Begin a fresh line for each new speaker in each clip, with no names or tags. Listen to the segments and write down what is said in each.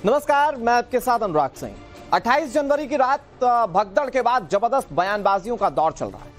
नमस्कार, मैं आपके साथ अनुराग सिंह। 28 जनवरी की रात भगदड़ के बाद जबरदस्त बयानबाजियों का दौर चल रहा है।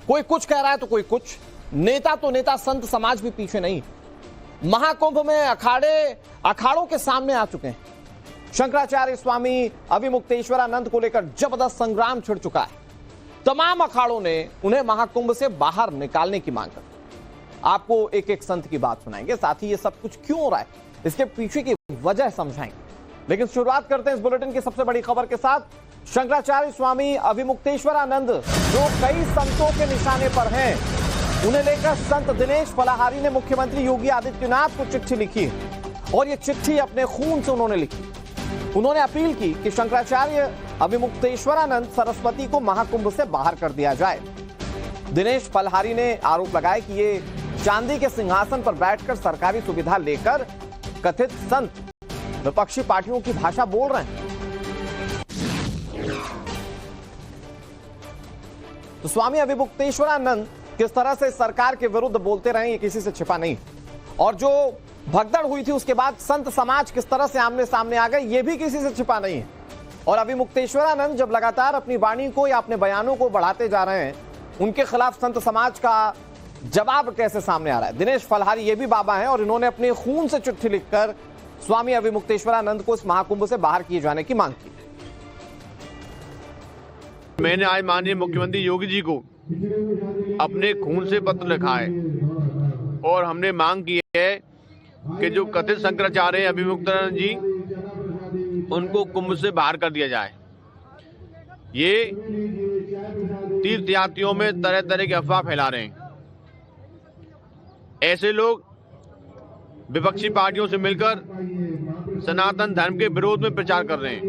कोई कुछ कह रहा है तो कोई कुछ। नेता तो नेता, संत समाज भी पीछे नहीं। महाकुंभ में अखाड़ों के सामने आ चुके हैं। शंकराचार्य स्वामी अभिमुक्तेश्वरानंद को लेकर जबरदस्त संग्राम छिड़ चुका है। तमाम अखाड़ों ने उन्हें महाकुंभ से बाहर निकालने की मांग कर। आपको एक एक संत की बात सुनाएंगे, साथ ही ये सब कुछ क्यों हो रहा है, इसके पीछे की वजह समझाएंगे। लेकिन शुरुआत करते हैं इस बुलेटिन की सबसे बड़ी खबर के साथ। शंकराचार्य स्वामी अभिमुक्तेश्वरानंद जो कई संतों के निशाने पर हैं, उन्हें लेकर संत दिनेश फलाहारी ने मुख्यमंत्री योगी आदित्यनाथ को चिट्ठी लिखी है और ये चिट्ठी अपने खून से उन्होंने लिखी। उन्होंने अपील की कि शंकराचार्य अभिमुक्तेश्वरानंद सरस्वती को महाकुंभ से बाहर कर दिया जाए। दिनेश फलाहारी ने आरोप लगाया कि ये चांदी के सिंहासन पर बैठकर सरकारी सुविधा लेकर कथित संत विपक्षी पार्टियों की भाषा बोल रहे हैं। तो स्वामी अभिमुक्तेश्वरानंद किस तरह से सरकार के विरुद्ध बोलते रहे, ये किसी से छिपा नहीं। और जो भगदड़ हुई थी उसके बाद संत समाज किस तरह से आमने सामने आ गए, ये भी किसी से छिपा नहीं है। और अभिमुक्तेश्वरानंद जब लगातार अपनी वाणी को या अपने बयानों को बढ़ाते जा रहे हैं, उनके खिलाफ संत समाज का जवाब कैसे सामने आ रहा है। दिनेश फलाहारी ये भी बाबा हैं और इन्होंने अपने खून से चिट्ठी लिखकर स्वामी अभिमुक्तेश्वरानंद को इस महाकुंभ से बाहर किए जाने की मांग की।
मैंने आज माननीय मुख्यमंत्री योगी जी को अपने खून से पत्र लिखा है और हमने मांग की है कि जो कथित शंकराचार्य अभिमुक्तानंद जी, उनको कुंभ से बाहर कर दिया जाए। ये तीर्थयात्रियों में तरह तरह की अफवाह फैला रहे हैं। ऐसे लोग विपक्षी पार्टियों से मिलकर सनातन धर्म के विरोध में प्रचार कर रहे हैं।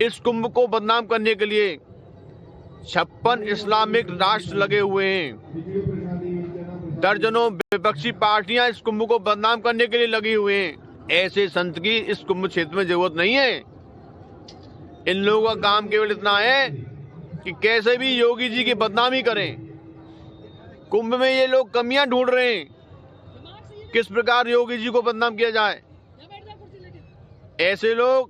इस कुंभ को बदनाम करने के लिए 56 इस्लामिक राष्ट्र लगे हुए हैं। दर्जनों विपक्षी पार्टियां इस कुंभ को बदनाम करने के लिए लगी हुए हैं। ऐसे संत की इस कुंभ क्षेत्र में जरूरत नहीं है। इन लोगों का काम केवल इतना है कि कैसे भी योगी जी की बदनामी करें। कुंभ में ये लोग कमियां ढूंढ रहे हैं, किस प्रकार योगी जी को बदनाम किया जाए। ऐसे लोग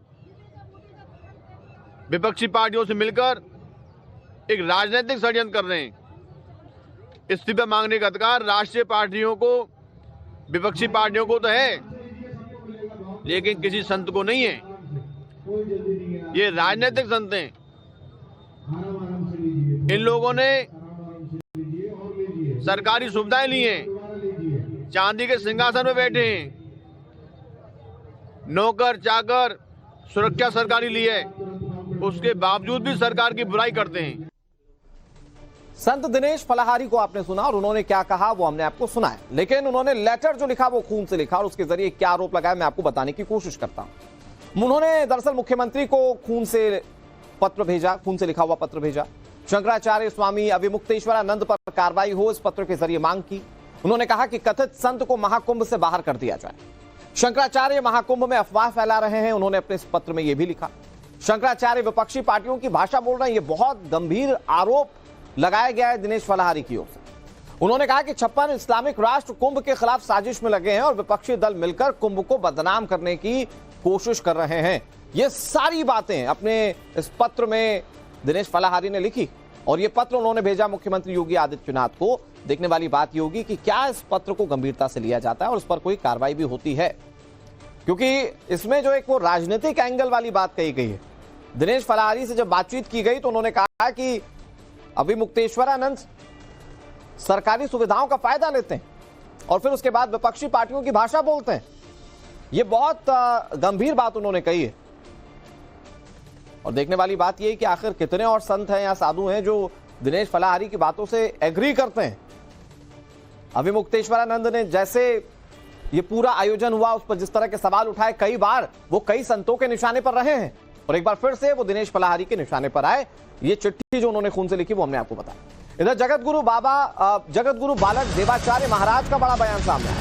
विपक्षी पार्टियों से मिलकर एक राजनीतिक षड्यंत्र कर रहे हैं। इस्तीफा मांगने का अधिकार राष्ट्रीय पार्टियों को, विपक्षी पार्टियों को तो है, लेकिन किसी संत को नहीं है। ये राजनीतिक संत हैं। इन लोगों ने सरकारी सुविधाएं ली हैं, चांदी के सिंहासन में बैठे हैं, नौकर चाकर सुरक्षा सरकारी ली है, उसके बावजूद भी सरकार की बुराई करते हैं।
संत दिनेश फलाहारी को आपने सुना और उन्होंने क्या कहा वो हमने आपको सुनाया। लेकिन उन्होंने लेटर जो लिखा वो खून से लिखा और उसके जरिए क्या आरोप लगाया मैं आपको बताने की कोशिश करता हूं। उन्होंने दरअसल मुख्यमंत्री को खून से पत्र भेजा, खून से लिखा हुआ पत्र भेजा। शंकराचार्य स्वामी अभिमुक्तेश्वरानंद पर कार्रवाई हो, इस पत्र के जरिए मांग की। उन्होंने कहा कि कथित संत को महाकुंभ से बाहर कर दिया जाए। शंकराचार्य महाकुंभ में अफवाह फैला रहे हैं, उन्होंने अपने इस पत्र में यह भी लिखा। शंकराचार्य विपक्षी पार्टियों की भाषा बोल रहे हैं, यह बहुत गंभीर आरोप लगाया गया है दिनेश फलाहारी की ओर से। उन्होंने कहा कि 56 इस्लामिक राष्ट्र कुंभ के खिलाफ साजिश में लगे हैं और विपक्षी दल मिलकर कुंभ को बदनाम करने की कोशिश कर रहे हैं। ये सारी बातें अपने इस पत्र में दिनेश फलाहारी ने लिखी और ये पत्र उन्होंने भेजा मुख्यमंत्री योगी आदित्यनाथ को। देखने वाली बात ये होगी कि क्या इस पत्र को गंभीरता से लिया जाता है और उस पर कोई कार्रवाई भी होती है, क्योंकि इसमें जो एक वो राजनीतिक एंगल वाली बात कही गई है। दिनेश फलाहारी से जब बातचीत की गई तो उन्होंने कहा कि अभिमुक्तेश्वरानंद सरकारी सुविधाओं का फायदा लेते हैं और फिर उसके बाद विपक्षी पार्टियों की भाषा बोलते हैं। यह बहुत गंभीर बात उन्होंने कही है। और देखने वाली बात यह है कि आखिर कितने और संत हैं या साधु हैं जो दिनेश फलाहारी की बातों से एग्री करते हैं। अभिमुक्तेश्वरानंद ने जैसे ये पूरा आयोजन हुआ उस पर जिस तरह के सवाल उठाए, कई बार वो कई संतों के निशाने पर रहे हैं और एक बार फिर से वो दिनेश फलाहारी के निशाने पर आए। ये चिट्ठी जो उन्होंने खून से लिखी वो हमने आपको बताया। इधर जगतगुरु बालक देवाचार्य महाराज का बड़ा बयान सामने आया।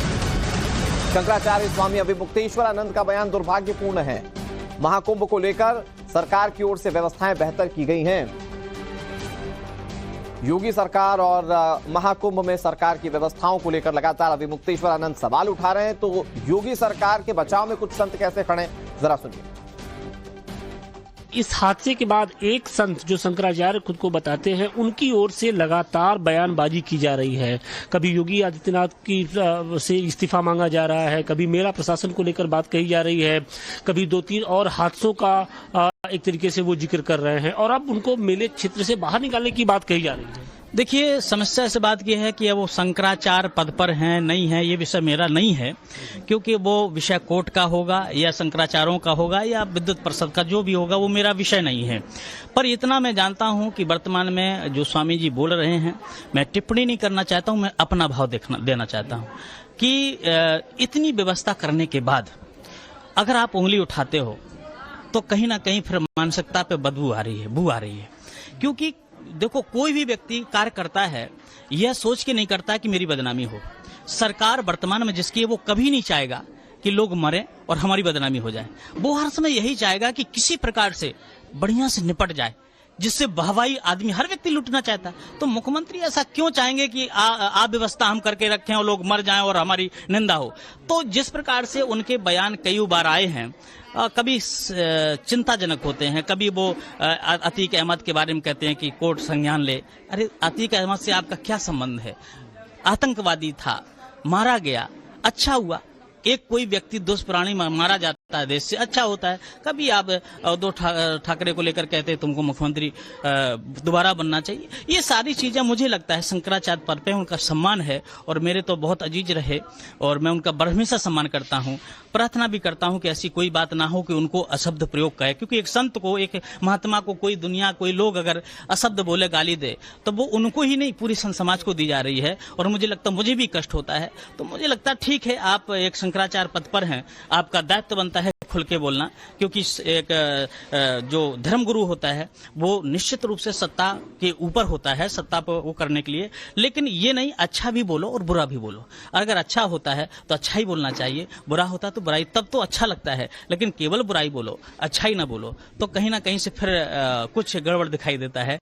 शंकराचार्य स्वामी अभिमुक्तेश्वरानंद का बयान दुर्भाग्यपूर्ण है। महाकुंभ को लेकर सरकार की ओर से व्यवस्थाएं बेहतर की गई हैं। योगी सरकार और महाकुंभ में सरकार की व्यवस्थाओं को लेकर लगातार अभी मुक्तेश्वर आनंद सवाल उठा रहे हैं। तो योगी सरकार के बचाव में कुछ संत कैसे खड़े, जरा सुनिए।
इस हादसे के बाद एक संत जो शंकराचार्य खुद को बताते हैं, उनकी ओर से लगातार बयानबाजी की जा रही है। कभी योगी आदित्यनाथ की से इस्तीफा मांगा जा रहा है, कभी मेला प्रशासन को लेकर बात कही जा रही है, कभी 2-3 और हादसों का एक तरीके से वो जिक्र कर रहे हैं, और अब उनको मेले क्षेत्र से बाहर निकालने की बात कही जा रही है।
देखिए, समस्या इस बात की है कि वो शंकराचार्य पद पर हैं नहीं है, ये विषय मेरा नहीं है, क्योंकि वो विषय कोर्ट का होगा या शंकराचार्यों का होगा या विद्युत परिषद का, जो भी होगा वो मेरा विषय नहीं है। पर इतना मैं जानता हूं कि वर्तमान में जो स्वामी जी बोल रहे हैं, मैं टिप्पणी नहीं करना चाहता हूं, मैं अपना भाव देना चाहता हूं कि इतनी व्यवस्था करने के बाद अगर आप उंगली उठाते हो तो कहीं ना कहीं फिर मानसिकता पे बदबू आ रही है, बू आ रही है। क्योंकि देखो, कोई भी व्यक्ति कार्य करता है यह सोच के नहीं करता कि मेरी बदनामी हो। सरकार वर्तमान में जिसकी है वो कभी नहीं चाहेगा कि लोग मरें और हमारी बदनामी हो जाए। वो हर समय यही चाहेगा कि किसी प्रकार से बढ़िया से निपट जाए, जिससे बहवाई आदमी हर व्यक्ति लूटना चाहता है। तो मुख्यमंत्री ऐसा क्यों चाहेंगे कि व्यवस्था हम करके रखें और लोग मर जाएं और हमारी निंदा हो। तो जिस प्रकार से उनके बयान कई बार आए हैं, कभी चिंताजनक होते हैं, कभी वो अतीक अहमद के बारे में कहते हैं कि कोर्ट संज्ञान ले। अरे, अतीक अहमद से आपका क्या संबंध है? आतंकवादी था, मारा गया, अच्छा हुआ। एक कोई व्यक्ति दुष्प्राणी मारा जाता है देश से, अच्छा होता है। कभी आप उद्धव ठाकरे को लेकर कहते हैं तुमको मुख्यमंत्री दोबारा बनना चाहिए। ये सारी चीजें मुझे लगता है शंकराचार्य पर पे उनका सम्मान है और मेरे तो बहुत अजीज रहे और मैं उनका हमेशा सम्मान करता हूँ। प्रार्थना भी करता हूँ कि ऐसी कोई बात ना हो कि उनको अशब्द प्रयोग कहे, क्योंकि एक संत को, एक महात्मा को कोई दुनिया, कोई लोग अगर अशब्द बोले, गाली दे, तो वो उनको ही नहीं पूरी संत समाज को दी जा रही है। और मुझे लगता, मुझे भी कष्ट होता है। तो मुझे लगता ठीक है, आप एक शंकराचार्य पद पर हैं, आपका दायित्व बनता है खुल के बोलना, क्योंकि एक जो धर्मगुरु होता है वो निश्चित रूप से सत्ता के ऊपर होता है, सत्ता पर वो करने के लिए। लेकिन ये नहीं, अच्छा भी बोलो और बुरा भी बोलो। अगर अच्छा होता है तो अच्छा ही बोलना चाहिए, बुरा होता तो बुराई, तब तो अच्छा लगता है। लेकिन केवल बुराई बोलो, अच्छा ही ना बोलो, तो कहीं ना कहीं से फिर कुछ गड़बड़ दिखाई देता है।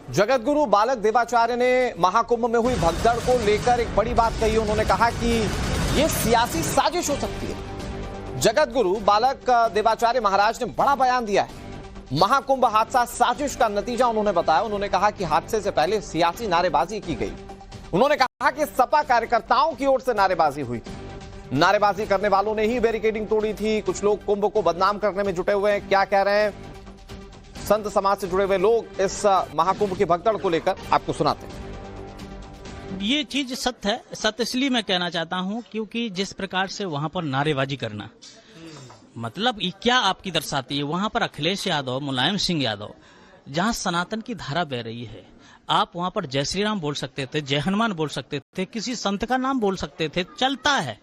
जगत गुरु बालक देवाचार्य ने महाकुंभ में हुई भगदड़ को लेकर एक बड़ी बात कही। उन्होंने कहा कि ये सियासी साजिश हो सकती है। जगत गुरु बालक देवाचार्य महाराज ने बड़ा बयान दिया है। महाकुंभ हादसा साजिश का नतीजा उन्होंने बताया। उन्होंने कहा कि हादसे से पहले सियासी नारेबाजी की गई। उन्होंने कहा कि सपा कार्यकर्ताओं की ओर से नारेबाजी हुई थी। नारेबाजी करने वालों ने ही बैरिकेडिंग तोड़ी थी। कुछ लोग कुंभ को बदनाम करने में जुटे हुए हैं। क्या कह रहे हैं संत समाज से जुड़े हुए लोग इस महाकुंभ की भगदड़ को लेकर, आपको सुनाते हैं।
ये चीज सत्य है। सत्य इसलिए मैं कहना चाहता हूं क्योंकि जिस प्रकार से वहां पर नारेबाजी करना, मतलब ये क्या आपकी दर्शाती है। वहां पर अखिलेश यादव, मुलायम सिंह यादव, जहां सनातन की धारा बह रही है, आप वहां पर जय श्री राम बोल सकते थे, जय हनुमान बोल सकते थे, किसी संत का नाम बोल सकते थे, चलता है।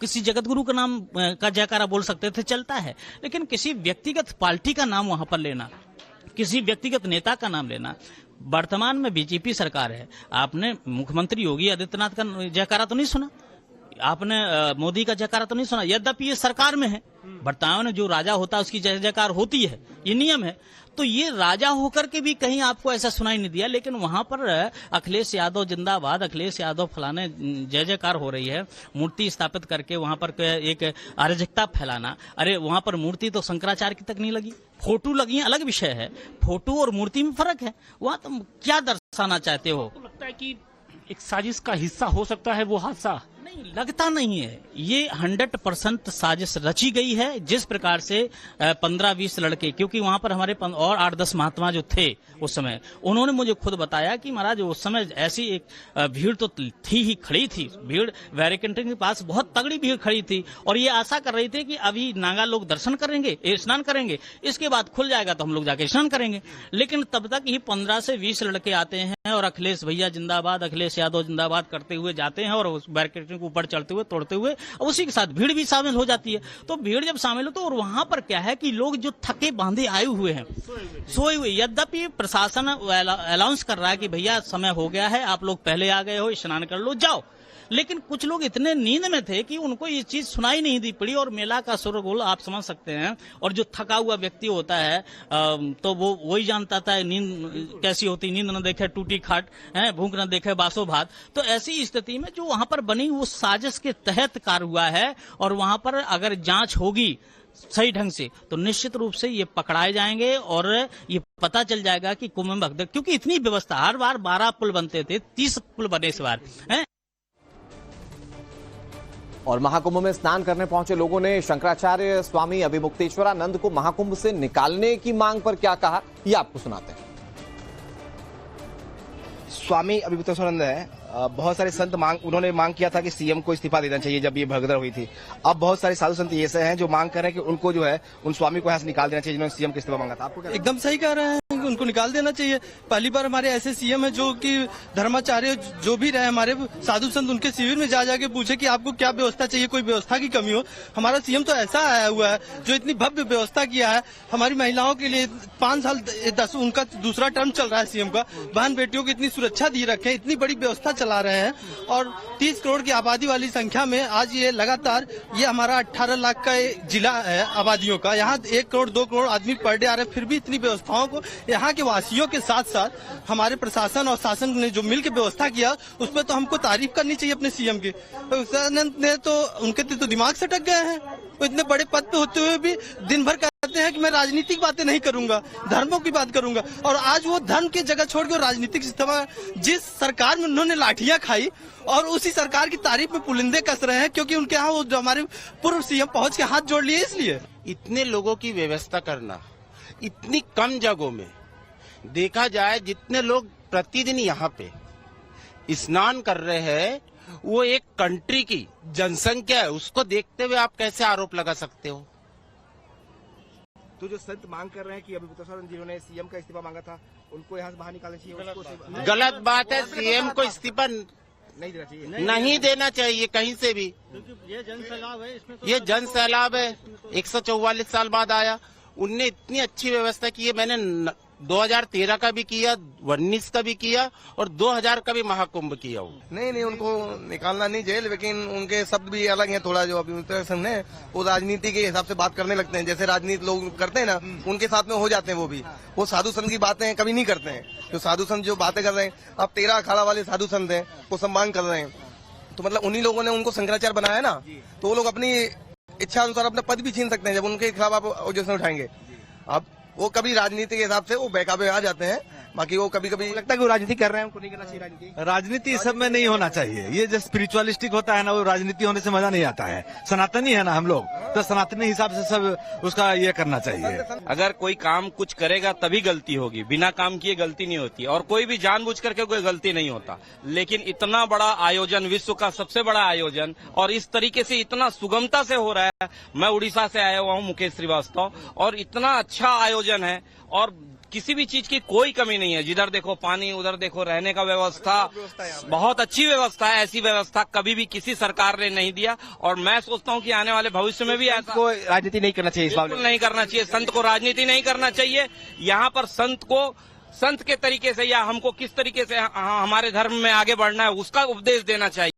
किसी जगत गुरु का नाम का जयकारा बोल सकते थे, चलता है। लेकिन किसी व्यक्तिगत पार्टी का नाम वहां पर लेना, किसी व्यक्तिगत नेता का नाम लेना, वर्तमान में बीजेपी सरकार है। आपने मुख्यमंत्री योगी आदित्यनाथ का जयकारा तो नहीं सुना, आपने मोदी का जयकारा तो नहीं सुना, यद्यपि ये सरकार में है। वर्तमान में जो राजा होता है उसकी जय जयकार होती है, ये नियम है। तो ये राजा होकर के भी कहीं आपको ऐसा सुनाई नहीं दिया। लेकिन वहां पर अखिलेश यादव जिंदाबाद, अखिलेश यादव फलाने जय जयकार हो रही है। मूर्ति स्थापित करके वहां पर एक अराजकता फैलाना। अरे वहां पर मूर्ति तो शंकराचार्य की तक नहीं लगी, फोटो लगी है, अलग विषय है। फोटो और मूर्ति में फर्क है। वहां तुम क्या दर्शाना चाहते हो?
तो लगता है कि एक साजिश का हिस्सा हो सकता है वो हादसा।
नहीं, लगता नहीं है। ये 100% साजिश रची गई है। जिस प्रकार से 15-20 लड़के, क्योंकि वहां पर हमारे और 8-10 महात्मा जो थे उस समय, उन्होंने मुझे खुद बताया कि महाराज उस समय ऐसी एक भीड़ तो थी ही, खड़ी थी भीड़, बैरिकेडिंग के पास बहुत तगड़ी भीड़ खड़ी थी। और ये आशा कर रही थी कि अभी नागा लोग दर्शन करेंगे, स्नान करेंगे, इसके बाद खुल जाएगा तो हम लोग जाके स्नान करेंगे। लेकिन तब तक ही 15 से 20 लड़के आते हैं और अखिलेश भैया जिंदाबाद, अखिलेश यादव जिंदाबाद करते हुए जाते हैं और उस बैरिकेडिंग के ऊपर चढ़ते हुए, तोड़ते हुए, और उसी के साथ भीड़ भी शामिल हो जाती है। तो भीड़ जब शामिल हो तो और वहां पर क्या है कि लोग जो थके बांधे आए हुए हैं, सोए हुए, यद्यपि प्रशासन अलाउंस कर रहा है कि भैया समय हो गया है, आप लोग पहले आ गए हो, स्नान कर लो, जाओ। लेकिन कुछ लोग इतने नींद में थे कि उनको ये चीज सुनाई नहीं दी पड़ी, और मेला का शोरगुल आप समझ सकते हैं। और जो थका हुआ व्यक्ति होता है तो वो वही जानता था नींद कैसी होती, नींद न देखे टूटी खाट, भूख न देखे बासो भात। तो ऐसी स्थिति में जो वहां पर बनी वो साजिश के तहत कार्य हुआ है, और वहां पर अगर जांच होगी सही ढंग से तो निश्चित रूप से ये पकड़ाए जाएंगे और ये पता चल जाएगा कि कुंभ में भक्त, क्योंकि इतनी व्यवस्था हर बार 12 पुल बनते थे, 30 पुल बने इस बार हैं।
और महाकुंभ में स्नान करने पहुंचे लोगों ने शंकराचार्य स्वामी अभिमुक्तेश्वरानंद को महाकुंभ से निकालने की मांग पर क्या कहा, ये आपको सुनाते हैं।
स्वामी अभिमुक्तेश्वरानंद है, बहुत सारे संत उन्होंने मांग किया था कि सीएम को इस्तीफा देना चाहिए जब ये भगदड़ हुई थी। अब बहुत सारे साधु संत ऐसे हैं जो मांग कर रहे हैं कि उनको जो है उन स्वामी को यहाँ से निकाल देना चाहिए जिन्होंने सीएम का इस्तीफा मांगा था। आपको क्या
एकदम सही कह रहे हैं, उनको निकाल देना चाहिए। पहली बार हमारे ऐसे सीएम है जो कि धर्माचार्य जो भी रहे हमारे साधु संत उनके शिविर में जा जाके पूछे कि आपको क्या व्यवस्था चाहिए, कोई व्यवस्था की कमी हो। हमारा सीएम तो ऐसा आया हुआ है जो इतनी भव्य व्यवस्था किया है हमारी महिलाओं के लिए। 5 साल 10 उनका दूसरा टर्म चल रहा है सीएम का, बहन बेटियों को इतनी सुरक्षा दी रखे, इतनी बड़ी व्यवस्था चला रहे हैं। और 30 करोड़ की आबादी वाली संख्या में आज ये लगातार ये हमारा 18 लाख का जिला है आबादियों का, यहाँ 1 करोड़ 2 करोड़ आदमी पर डे आ रहे हैं। फिर भी इतनी व्यवस्थाओं को यहाँ के वासियों के साथ साथ हमारे प्रशासन और शासन ने जो मिलकर व्यवस्था किया उसमें तो हमको तारीफ करनी चाहिए अपने सीएम की। ने तो उनके तो दिमाग से टक गए हैं, वो इतने बड़े पद पे होते हुए भी दिन भर कहते हैं कि मैं राजनीतिक बातें नहीं करूंगा, धर्मों की बात करूंगा। और आज वो धर्म की जगह छोड़ के राजनीतिक इस्तेमाल, जिस सरकार में उन्होंने लाठियां खाई और उसी सरकार की तारीफ में पुलिंदे कस रहे हैं क्योंकि उनके यहाँ वो जो हमारे पूर्व सीएम पहुंच के हाथ जोड़ लिए। इसलिए
इतने लोगों की व्यवस्था करना इतनी कम जगहों में, देखा जाए जितने लोग प्रतिदिन यहाँ पे स्नान कर रहे हैं वो एक कंट्री की जनसंख्या है, उसको देखते हुए आप कैसे आरोप लगा सकते हो।
तो जो संत मांग कर रहे हैं कि अभिमुक्तेश्वरानंद जिन्होंने सीएम का इस्तीफा मांगा था उनको यहाँ से बाहर निकालना चाहिए,
गलत बात है। सीएम को इस्तीफा
नहीं देना चाहिए,
नहीं देना चाहिए कहीं से भी।
ये जन सैलाब है, इसमें
ये जन सैलाब है, 144 साल बाद आया। उनने इतनी अच्छी व्यवस्था की है। मैंने 2013 का भी किया, 19 का भी किया और 2000 का भी महाकुंभ किया हूँ।
नहीं उनको निकालना नहीं चाहिए, लेकिन उनके शब्द भी अलग हैं थोड़ा। जो अभिमुक्तेश्वरानंद है वो राजनीति के हिसाब से बात करने लगते हैं, जैसे राजनीति लोग करते हैं ना उनके साथ में हो जाते हैं। वो साधु संत की बातें कभी नहीं करते हैं। जो साधु संत जो बातें कर रहे हैं, अब 13 अखाड़ा वाले साधु संत हैं वो सम्मान कर रहे हैं, तो मतलब उन्हीं लोगों ने उनको शंकराचार्य बनाया ना, तो वो लोग अपनी इच्छा अनुसार अपना पद भी छीन सकते हैं जब उनके खिलाफ आप ऑब्जेक्शन उठाएंगे। अब वो कभी राजनीति के हिसाब से वो बहकावे आ जाते हैं, बाकी वो कभी कभी लगता है कि वो राजनीति कर रहे हैं, उनको नहीं करना चाहिए राजनीति।
राजनीति इस सब में नहीं होना चाहिए। ये जो स्पिरिचुअलिस्टिक होता है ना, वो राजनीति होने से मजा नहीं आता है। सनातनी है ना हम लोग, तो सनातनी हिसाब से सब उसका ये करना चाहिए।
अगर कोई काम कुछ करेगा तभी गलती होगी, बिना काम किए गलती नहीं होती। और कोई भी जानबूझ करके कोई गलती नहीं होता। लेकिन इतना बड़ा आयोजन, विश्व का सबसे बड़ा आयोजन, और इस तरीके से इतना सुगमता से हो रहा है। मैं उड़ीसा से आया हुआ हूँ, मुकेश श्रीवास्तव, और इतना अच्छा आयोजन है और किसी भी चीज की कोई कमी नहीं है। जिधर देखो पानी, उधर देखो रहने का व्यवस्था, बहुत अच्छी व्यवस्था है। ऐसी व्यवस्था कभी भी किसी सरकार ने नहीं दिया। और मैं सोचता हूँ कि आने वाले भविष्य में भी ऐसा
को राजनीति नहीं करना चाहिए, इस मामले में
नहीं करना चाहिए। संत को राजनीति नहीं करना चाहिए। यहाँ पर संत को संत के तरीके से या हमको किस तरीके से हमारे धर्म में आगे बढ़ना है उसका उपदेश देना चाहिए।